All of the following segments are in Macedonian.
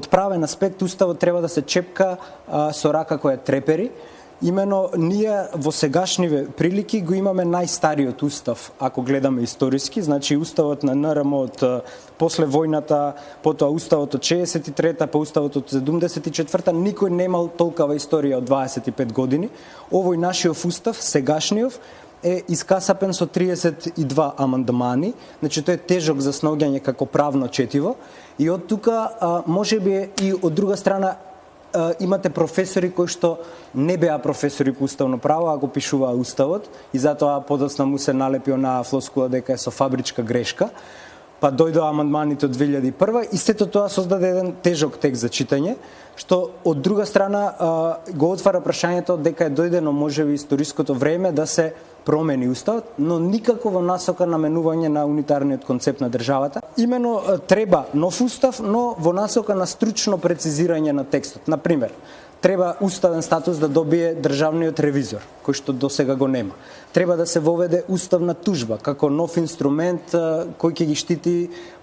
правен аспект уставот треба да се чепка со рака која трепери. Имено ние во сегашниве прилики го имаме најстариот устав, ако гледаме историски, значи уставот на НРМ од после војната, потоа уставот од 63-та, па уставот од 74-та, никој немал толкава историја од 25 години. Овој нашиот устав, сегашниот, е искасапен со 32 амандмани, значи тој е тежок за снаоѓање како правно четиво, и од тука можеби и од друга страна имате професори кои што не беа професори по уставно право, а го пишуваа уставот и затоа подоцна му се налепи онаа флоскула дека е со фабричка грешка. Па дојдоа амандманите од 2001 и сето тоа создаде еден тежок текст за читање, што од друга страна го отвара прашањето дека е дојдено можеби историското време да се промени уставот, но никако во насока на менување на унитарниот концепт на државата. Имено треба нов устав, но во насока на стручно прецизирање на текстот. Например, треба уставен статус да добие државниот ревизор, кој што досега го нема. Треба да се воведе уставна тужба како нов инструмент кој ќе ги штити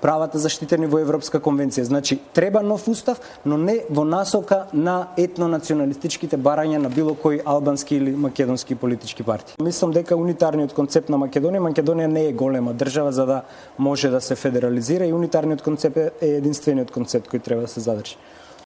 правата заштитени во Европска конвенција. Значи, треба нов устав, но не во насока на етнонационалистичките барања на било кој албански или македонски политички партии. Мислам дека унитарниот концепт на Македонија не е голема држава за да може да се федерализира и унитарниот концепт е единствениот концепт кој треба да се задржи.